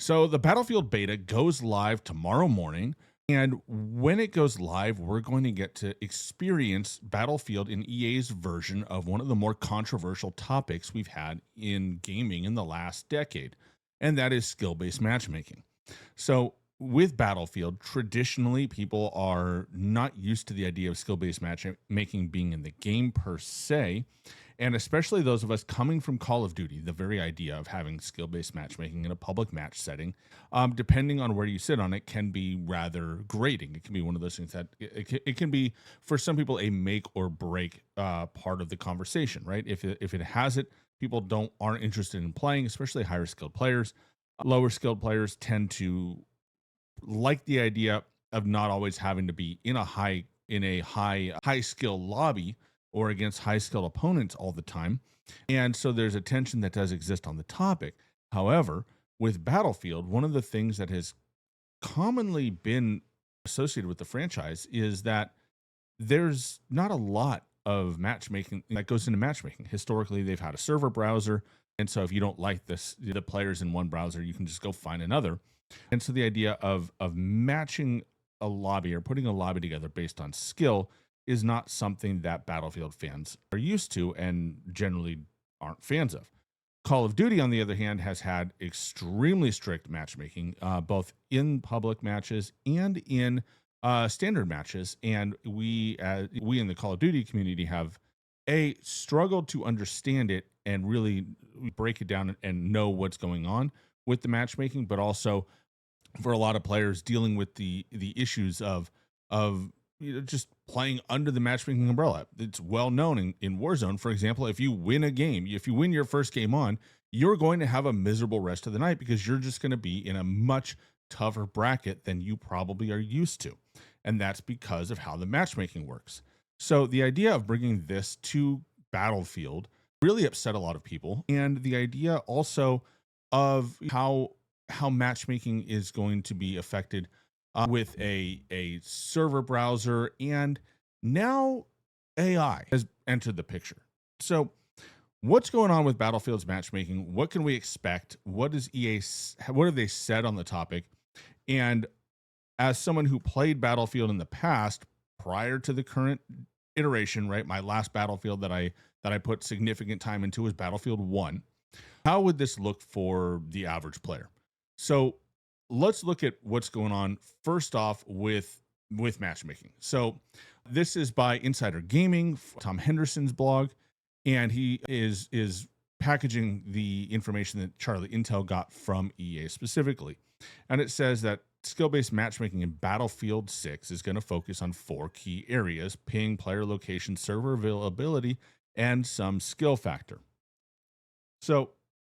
So the Battlefield beta goes live tomorrow morning. And when it goes live, we're going to get to experience Battlefield in EA's version of one of the more controversial topics we've had in gaming in the last decade, and that is skill based matchmaking. So, with Battlefield, traditionally people are not used to the idea of skill based matchmaking being in the game per se. And especially those of us coming from Call of Duty, the very idea of having skill based matchmaking in a public match setting, depending on where you sit on it, can be rather grating. It can be one of those things that it can be, for some people, a make or break part of the conversation, right? If it has it, people aren't interested in playing, especially higher skilled players. Lower skilled players tend to like the idea of not always having to be in a high skill lobby or against high skilled opponents all the time. And so there's a tension that does exist on the topic. However, with Battlefield, one of the things that has commonly been associated with the franchise is that there's not a lot of matchmaking that goes into matchmaking. Historically, they've had a server browser. And so if you don't like the players in one browser, you can just go find another. And so the idea of matching a lobby or putting a lobby together based on skill is not something that Battlefield fans are used to and generally aren't fans of. Call of Duty, on the other hand, has had extremely strict matchmaking, both in public matches and in standard matches. And we in the Call of Duty community have struggled to understand it and really break it down and know what's going on with the matchmaking, but also for a lot of players dealing with the issues of just playing under the matchmaking umbrella. It's well known in Warzone, for example, if you win a game, if you win your first game on, you're going to have a miserable rest of the night because you're just going to be in a much tougher bracket than you probably are used to. And that's because of how the matchmaking works. So the idea of bringing this to Battlefield really upset a lot of people. And the idea also of how matchmaking is going to be affected with a server browser, and now AI has entered the picture. So, what's going on with Battlefield's matchmaking? What can we expect? What does what have they said on the topic? And as someone who played Battlefield in the past, prior to the current iteration, right? My last Battlefield that I put significant time into was Battlefield 1. How would this look for the average player? So let's look at what's going on first off with matchmaking. So this is by Insider Gaming, Tom Henderson's blog, and he is packaging the information that Charlie Intel got from EA specifically. And it says that skill-based matchmaking in Battlefield 6 is going to focus on 4 key areas: ping, player location, server availability, and some skill factor. So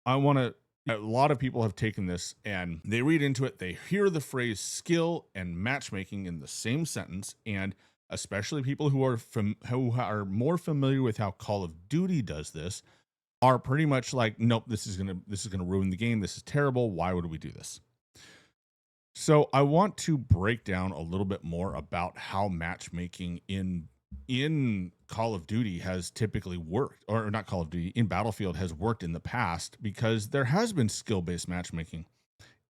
I want to a lot of people have taken this and they read into it. They hear the phrase skill and matchmaking in the same sentence, and especially people who are more familiar with how Call of Duty does this are pretty much like, nope, this is gonna ruin the game. This is terrible. Why would we do this? So I want to break down a little bit more about how matchmaking in Call of Duty has typically worked, or not Call of Duty, in Battlefield has worked in the past, because there has been skill-based matchmaking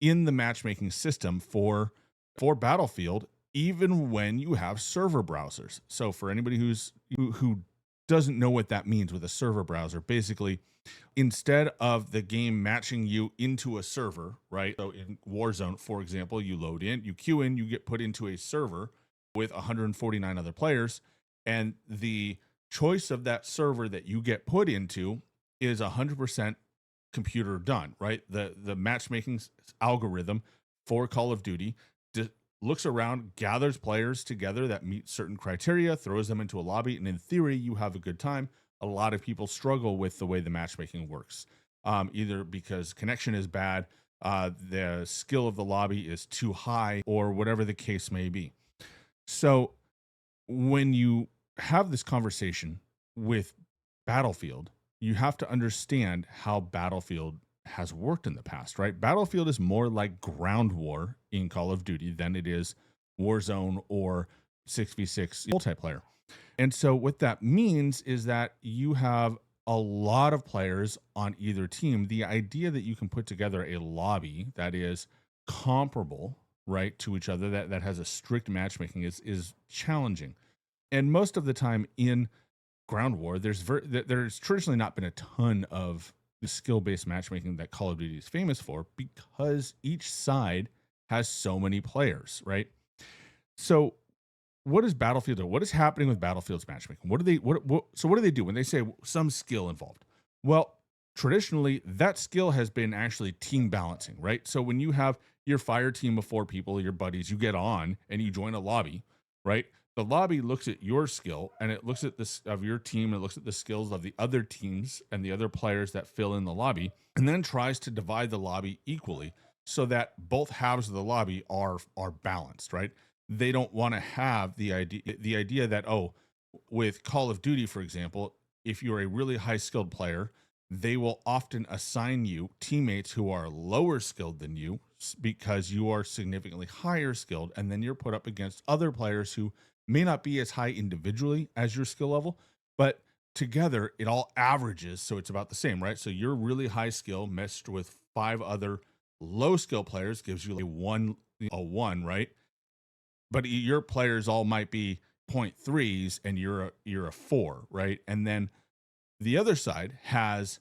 in the matchmaking system for Battlefield, even when you have server browsers. So for anybody who doesn't know what that means with a server browser, basically, instead of the game matching you into a server, right? So in Warzone, for example, you load in, you queue in, you get put into a server with 149 other players, and the choice of that server that you get put into is 100% computer done, right? The matchmaking algorithm for Call of Duty looks around, gathers players together that meet certain criteria, throws them into a lobby, and in theory, you have a good time. A lot of people struggle with the way the matchmaking works, either because connection is bad, the skill of the lobby is too high, or whatever the case may be. So when you have this conversation with Battlefield, you have to understand how Battlefield has worked in the past, right? Battlefield is more like ground war in Call of Duty than it is Warzone or 6v6 multiplayer. And so what that means is that you have a lot of players on either team, the idea that you can put together a lobby that is comparable, right, to each other, that has a strict matchmaking is challenging. And most of the time in ground war, there's traditionally not been a ton of the skill-based matchmaking that Call of Duty is famous for, because each side has so many players, right? So what is Battlefield do? What is happening with Battlefield's matchmaking? What do they do when they say some skill involved? Well, traditionally that skill has been actually team balancing, right? So when you have your fire team of 4 people, your buddies, you get on and you join a lobby, right? The lobby looks at your skill and it looks at this of your team and it looks at the skills of the other teams and the other players that fill in the lobby, and then tries to divide the lobby equally so that both halves of the lobby are balanced, right? They don't want to have the idea that, oh, with Call of Duty, for example, if you're a really high skilled player, they will often assign you teammates who are lower skilled than you because you are significantly higher skilled, and then you're put up against other players who may not be as high individually as your skill level, but together it all averages, so it's about the same, right? So your really high skill meshed with 5 other low skill players gives you a one, right? But your players all might be point threes and you're a 4, right? And then the other side has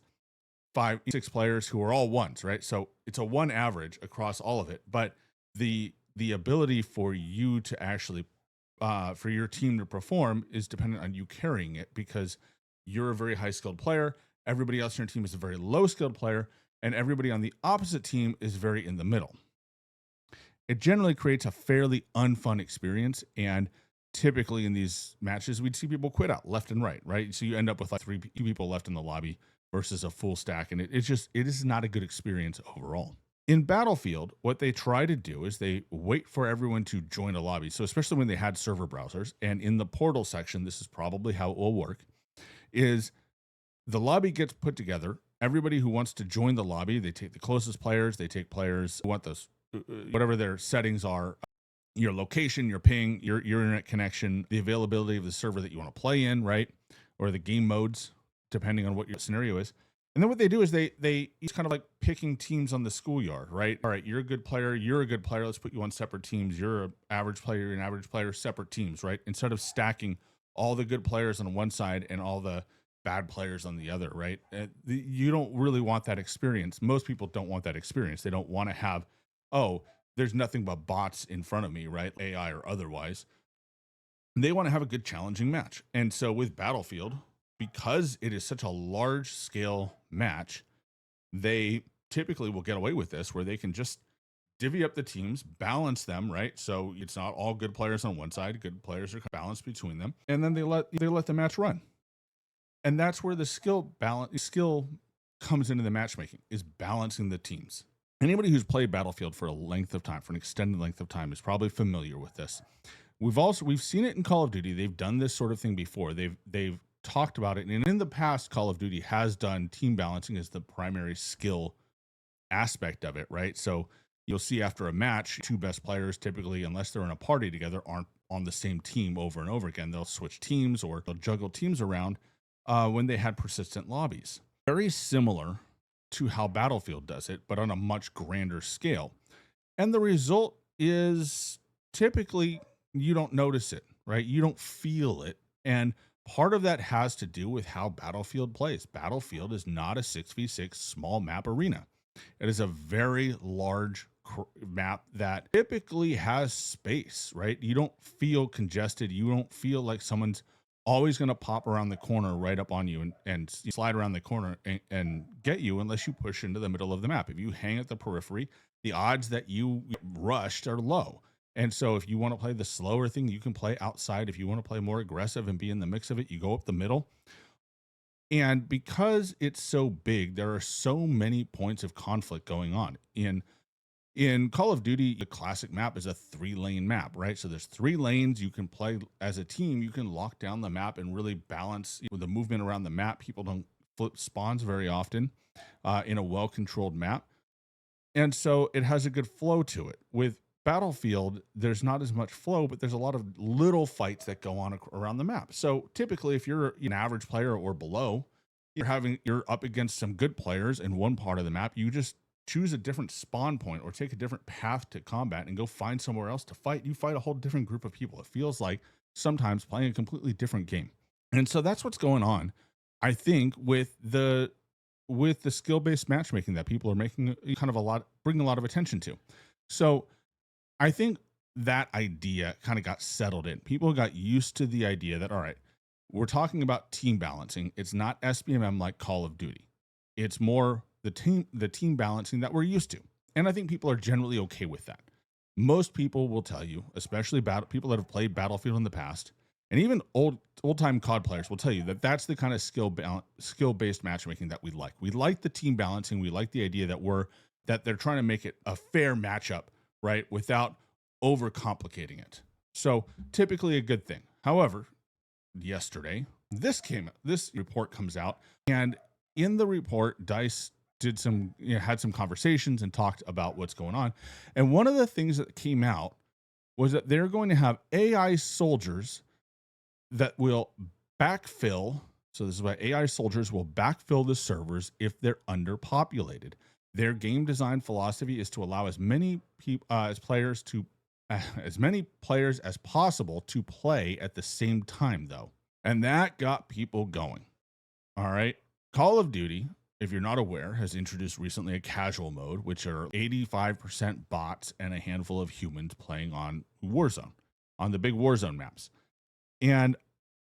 5, 6 players who are all ones, right? So it's a 1 average across all of it. But the ability for you to actually for your team to perform is dependent on you carrying it, because you're a very high skilled player, everybody else on your team is a very low skilled player, and everybody on the opposite team is very in the middle. It generally creates a fairly unfun experience. And typically in these matches, we'd see people quit out left and right? So you end up with like 3 people left in the lobby versus a full stack. And it is not a good experience overall. In Battlefield, what they try to do is they wait for everyone to join a lobby. So especially when they had server browsers, and in the portal section, this is probably how it will work, is the lobby gets put together. Everybody who wants to join the lobby, they take the closest players, they take players who want those, whatever their settings are, your location, your ping, your internet connection, the availability of the server that you want to play in, right? Or the game modes, depending on what your scenario is. And then what they do is it's kind of like picking teams on the schoolyard, right? All right, you're a good player, let's put you on separate teams. You're an average player, you're an average player, separate teams, right? Instead of stacking all the good players on one side and all the bad players on the other, right? You don't really want that experience. Most people don't want that experience. They don't want to have, oh, there's nothing but bots in front of me, right? AI or otherwise. They want to have a good challenging match. And so with Battlefield, because it is such a large scale match, they typically will get away with this, where they can just divvy up the teams, balance them, right? So it's not all good players on one side, good players are balanced between them, and then they let the match run. And that's where the skill comes into the matchmaking, is balancing the teams. Anybody who's played Battlefield for an extended length of time is probably familiar with this. We've seen it in Call of Duty. They've done this sort of thing before. They've talked about it, and in the past, Call of Duty has done team balancing as the primary skill aspect of it, right? So you'll see after a match, 2 best players, typically, unless they're in a party together, aren't on the same team over and over again. They'll switch teams or they'll juggle teams around when they had persistent lobbies. Very similar to how Battlefield does it, but on a much grander scale. And the result is typically you don't notice it, right? You don't feel it. And part of that has to do with how Battlefield plays. Battlefield is not a 6v6 small map arena. It is a very large map that typically has space, right? You don't feel congested. You don't feel like someone's always going to pop around the corner right up on you and slide around the corner and get you, unless you push into the middle of the map. If you hang at the periphery, the odds that you get rushed are low. And so if you want to play the slower thing, you can play outside. If you want to play more aggressive and be in the mix of it, you go up the middle. And because it's so big, there are so many points of conflict going on. In Call of Duty, the classic map is a 3-lane map, right? So there's 3 lanes. You can play as a team. You can lock down the map and really balance the movement around the map. People don't flip spawns very often in a well-controlled map. And so it has a good flow to it. With Battlefield, there's not as much flow, but there's a lot of little fights that go on around the map. So typically, if you're an average player or below, you're up against some good players in one part of the map. You just choose a different spawn point or take a different path to combat and go find somewhere else to fight. You fight a whole different group of people. It feels like sometimes playing a completely different game. And so that's what's going on, I think, with the skill-based matchmaking that people are making kind of bringing a lot of attention to. So I think that idea kind of got settled in. People got used to the idea that, all right, we're talking about team balancing. It's not SBMM like Call of Duty. It's more the team balancing that we're used to. And I think people are generally okay with that. Most people will tell you, especially people that have played Battlefield in the past, and even old time COD players will tell you that that's the kind of skill-based matchmaking that we like. We like the team balancing. We like the idea that they're trying to make it a fair matchup, right, without overcomplicating it. So typically a good thing. However, yesterday, this report comes out, and in the report, DICE had some conversations and talked about what's going on. And one of the things that came out was that they're going to have AI soldiers that will backfill. So this is why AI soldiers will backfill the servers if they're underpopulated. Their game design philosophy is to allow as many players as possible to play at the same time, though. And that got people going. All right. Call of Duty, if you're not aware, has introduced recently a casual mode, which are 85% bots and a handful of humans playing on Warzone, on the big Warzone maps. And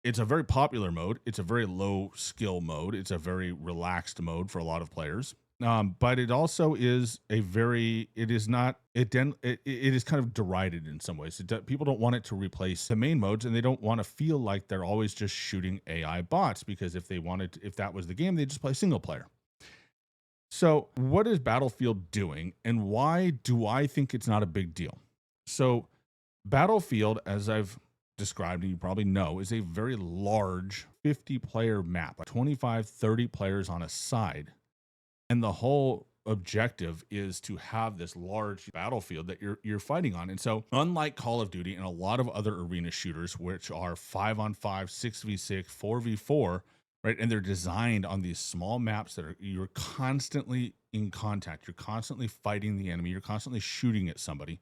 it's a very popular mode. It's a very low skill mode. It's a very relaxed mode for a lot of players. But it also is it is kind of derided in some ways. People don't want it to replace the main modes, and they don't want to feel like they're always just shooting AI bots, because if that was the game, they'd just play single player. So what is Battlefield doing, and why do I think it's not a big deal? So Battlefield, as I've described, and you probably know, is a very large 50-player map, like 25, 30 players on a side. And the whole objective is to have this large battlefield that you're fighting on. And so unlike Call of Duty and a lot of other arena shooters, which are 5-on-5, 6v6, 4v4, right? And they're designed on these small maps that you're constantly in contact. You're constantly fighting the enemy. You're constantly shooting at somebody.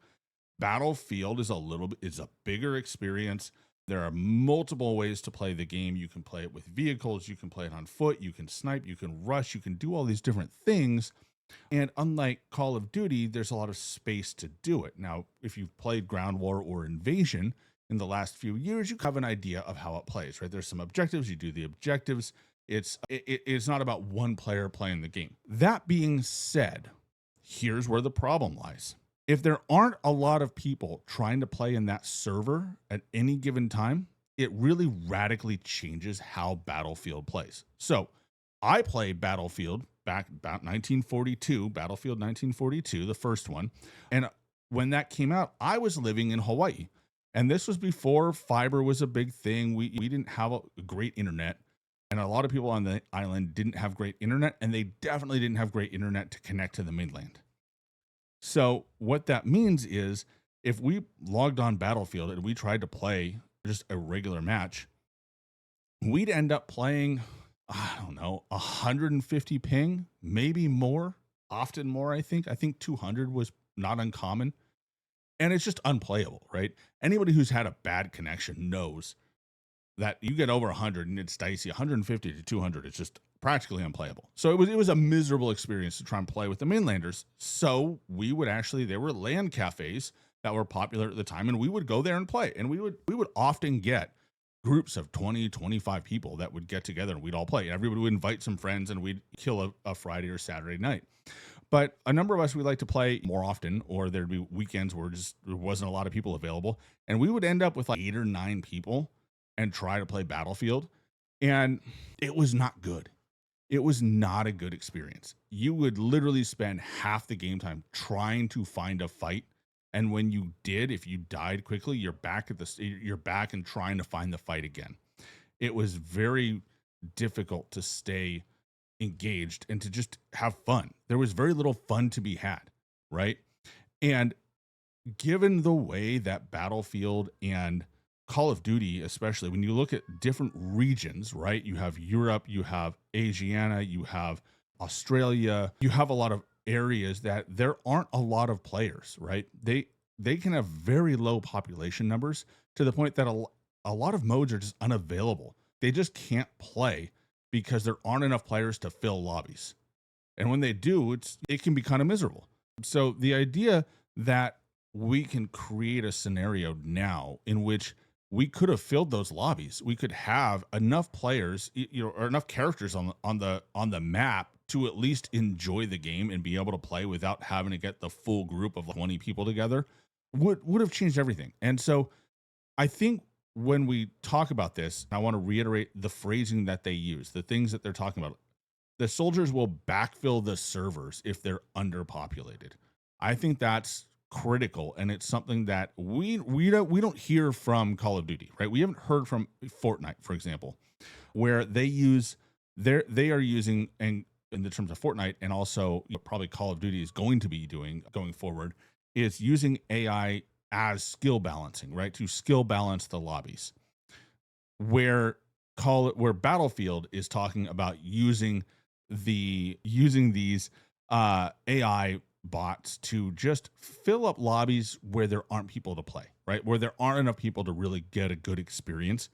Battlefield is a bigger experience. There are multiple ways to play the game. You can play it with vehicles, you can play it on foot, you can snipe, you can rush, you can do all these different things. And unlike Call of Duty, there's a lot of space to do it. Now, if you've played Ground War or Invasion in the last few years, you have an idea of how it plays, right? There's some objectives, you do the objectives. It's not about one player playing the game. That being said, here's where the problem lies. If there aren't a lot of people trying to play in that server at any given time, it really radically changes how Battlefield plays. So I played Battlefield back about 1942, Battlefield 1942, the first one. And when that came out, I was living in Hawaii. And this was before fiber was a big thing. We didn't have a great internet. And a lot of people on the island didn't have great internet. And they definitely didn't have great internet to connect to the mainland. So what that means is if we logged on Battlefield and we tried to play just a regular match, we'd end up playing, I don't know, 150 ping, maybe more, often more, I think. I think 200 was not uncommon. And it's just unplayable, right? Anybody who's had a bad connection knows that you get over 100 and it's dicey. 150 to 200 is just practically unplayable. So it was a miserable experience to try and play with the mainlanders. So there were LAN cafes that were popular at the time, and we would go there and play. And we would often get groups of 20, 25 people that would get together and we'd all play. Everybody would invite some friends and we'd kill a Friday or Saturday night. But a number of us, we like to play more often, or there'd be weekends where there wasn't a lot of people available. And we would end up with like 8 or 9 people and try to play Battlefield. And it was not good. It was not a good experience. You would literally spend half the game time trying to find a fight. And when you did, if you died quickly, you're back and trying to find the fight again. It was very difficult to stay engaged and to just have fun. There was very little fun to be had, right? And given the way that Battlefield and Call of Duty, especially when you look at different regions, right? You have Europe, you have Asiana, you have Australia, you have a lot of areas that there aren't a lot of players, right? They can have very low population numbers to the point that a lot of modes are just unavailable. They just can't play because there aren't enough players to fill lobbies. And when they do, it can be kind of miserable. So the idea that we can create a scenario now in which we could have filled those lobbies, we could have enough players, or enough characters on the map to at least enjoy the game and be able to play without having to get the full group of 20 people together, would have changed everything. And so I think when we talk about this, I want to reiterate the phrasing that they use, the things that they're talking about. The soldiers will backfill the servers if they're underpopulated. I think that's critical, and it's something that we don't hear from Call of Duty, right? We haven't heard from Fortnite, for example, where they are using, and in the terms of Fortnite, and also probably Call of Duty is going to be doing going forward, is using AI as skill balancing, right? To skill balance the lobbies. Where Battlefield is talking about using these AI bots to just fill up lobbies where there aren't people to play, right? Where there aren't enough people to really get a good experience.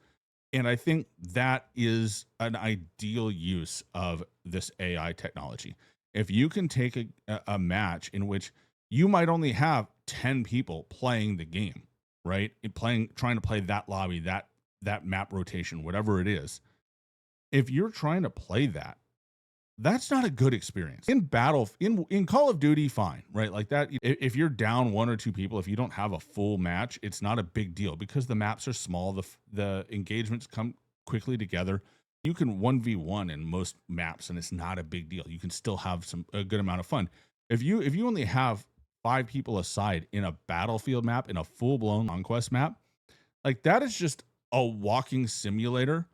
And I think that is an ideal use of this AI technology. If you can take a match in which you might only have 10 people playing the game, right? Trying to play that lobby, that map rotation, whatever it is. If you're trying to play that, that's not a good experience. In Call of Duty, fine, right? Like that, if you're down one or two people, if you don't have a full match, it's not a big deal because the maps are small, the engagements come quickly together. You can 1v1 in most maps and it's not a big deal. You can still have a good amount of fun. If you only have 5 people aside in a Battlefield map, in a full-blown conquest map, like that is just a walking simulator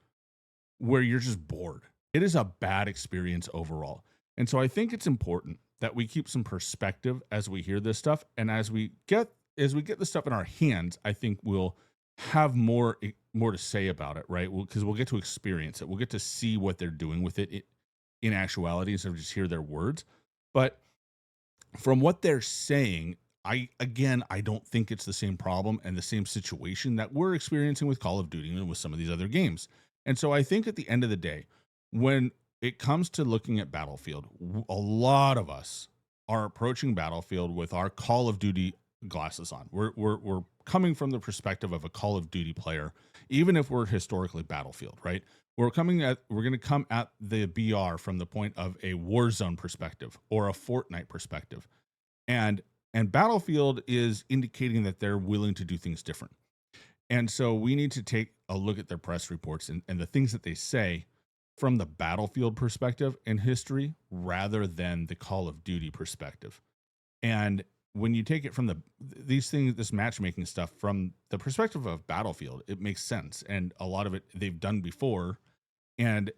where you're just bored. It is a bad experience overall. And so I think it's important that we keep some perspective as we hear this stuff. And as we get the stuff in our hands, I think we'll have more to say about it, right? Because we'll get to experience it. We'll get to see what they're doing with it in actuality instead of just hear their words. But from what they're saying, I don't think it's the same problem and the same situation that we're experiencing with Call of Duty and with some of these other games. And so I think at the end of the day, when it comes to looking at Battlefield, a lot of us are approaching Battlefield with our Call of Duty glasses on. We're coming from the perspective of a Call of Duty player, even if we're historically Battlefield, right? We're going to come at the BR from the point of a Warzone perspective or a Fortnite perspective. And Battlefield is indicating that they're willing to do things different. And so we need to take a look at their press reports and the things that they say from the Battlefield perspective in history rather than the Call of Duty perspective. And when you take it from this matchmaking stuff from the perspective of Battlefield, it makes sense. And a lot of it they've done before. And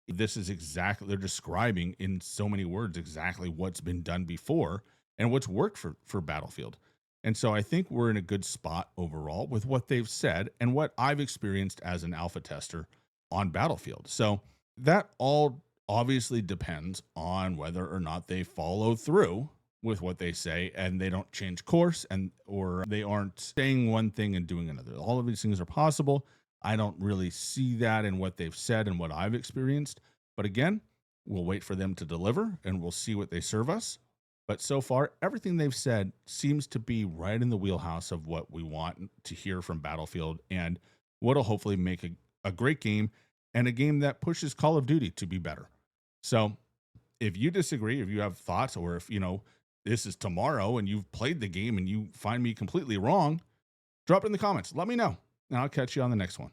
this is exactly, they're describing in so many words exactly what's been done before and what's worked for Battlefield. And so I think we're in a good spot overall with what they've said and what I've experienced as an alpha tester on Battlefield. So that all obviously depends on whether or not they follow through with what they say and they don't change course or they aren't saying one thing and doing another. All of these things are possible. I don't really see that in what they've said and what I've experienced. But again, we'll wait for them to deliver and we'll see what they serve us. But so far, everything they've said seems to be right in the wheelhouse of what we want to hear from Battlefield and what'll hopefully make a great game and a game that pushes Call of Duty to be better. So if you disagree, if you have thoughts, or if, this is tomorrow and you've played the game and you find me completely wrong, drop it in the comments. Let me know, and I'll catch you on the next one.